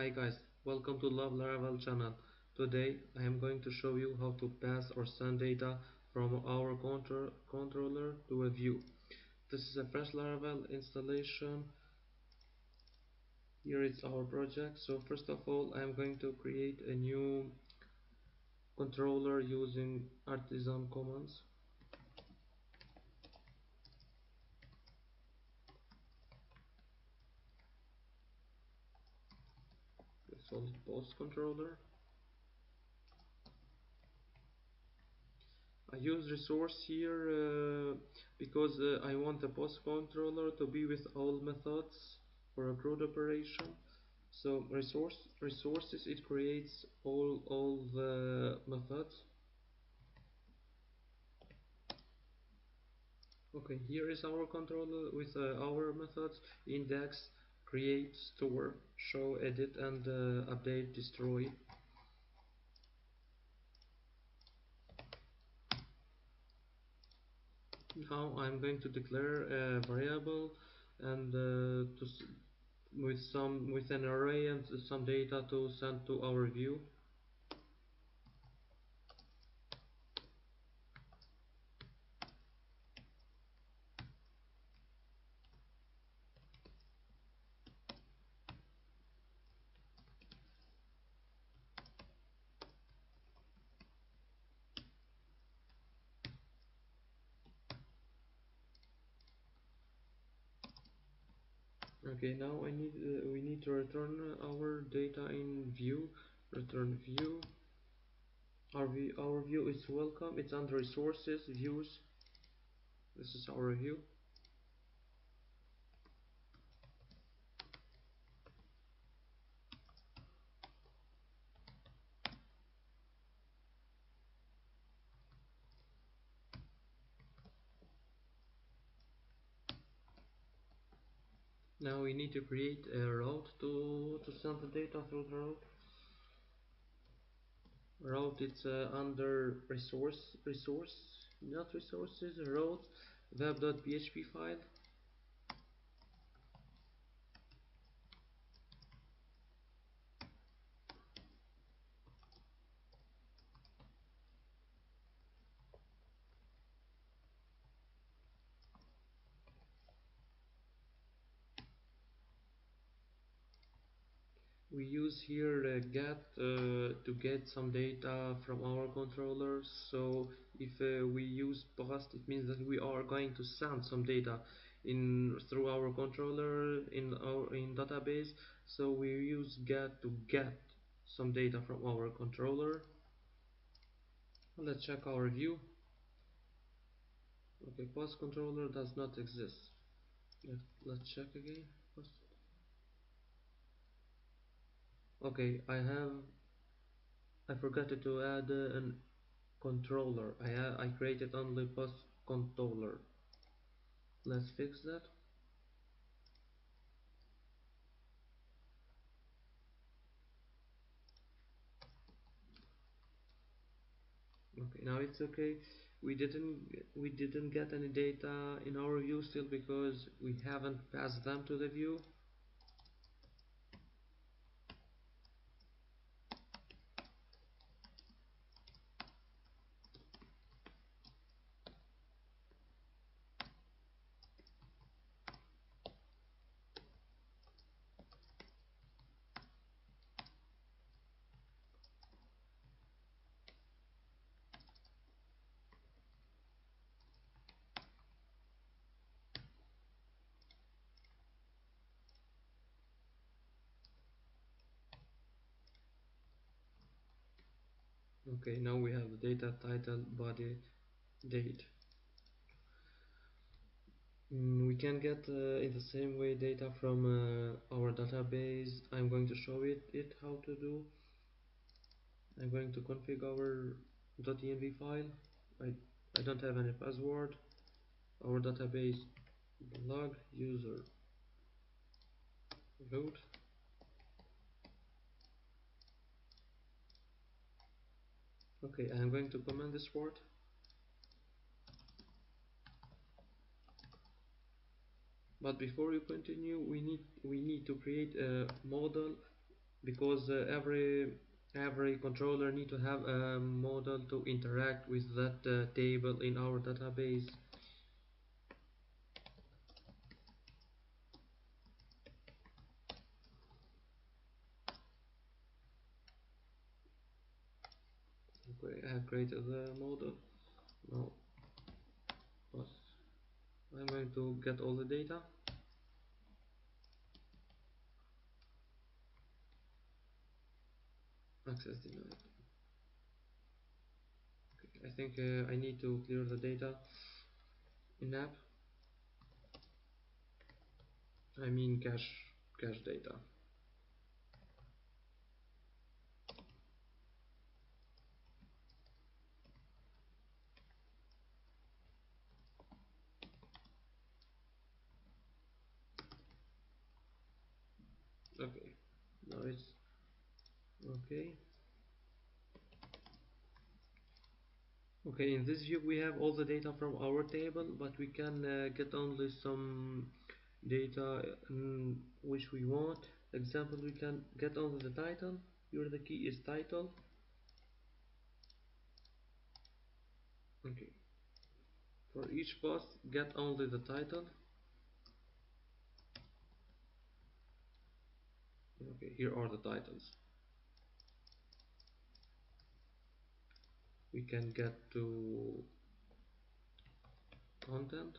Hi guys, welcome to Love Laravel channel. Today I am going to show you how to pass or send data from our controller to a view. This is a fresh Laravel installation. Here is our project. So first of all I am going to create a new controller using artisan commands. Let's call it post controller. I use resource here because I want the post controller to be with all methods for a CRUD operation. So resources, it creates all the methods. Okay, here is our controller with our methods: index, create, store, show, edit, and update, destroy. Now I'm going to declare a variable and with an array and some data to send to our view. Okay, now we need to return our data in view. Return view. Our view is welcome. It's under resources, views. This is our view. Now we need to create a route to send the data through the route. Route, it's under not resources, route web.php file. We use here get to get some data from our controllers. So if we use post, it means that we are going to send some data in through our controller in database. So we use get to get some data from our controller. Let's check our view. Okay, post controller does not exist. Let's check again. Okay, I forgot to add an controller. I created only post controller. Let's fix that. Okay, now it's okay. We didn't get any data in our view still because we haven't passed them to the view. Okay, now we have the data, title, body, date. We can get in the same way data from our database. I'm going to show it how to do. I'm going to configure our .env file. I don't have any password. Our database log user root. Okay, I'm going to comment this word. But before we continue, we need to create a model because every controller need to have a model to interact with that table in our database. Okay, I have created the model. Now but I'm going to get all the data. Access denied. Okay, I think I need to clear the data in app. I mean cache data. Okay, now it's okay. Okay, in this view we have all the data from our table, but we can get only some data which we want. Example, we can get only the title. Here the key is title. Okay, for each post get only the title. Okay, here are the titles. We can get to content.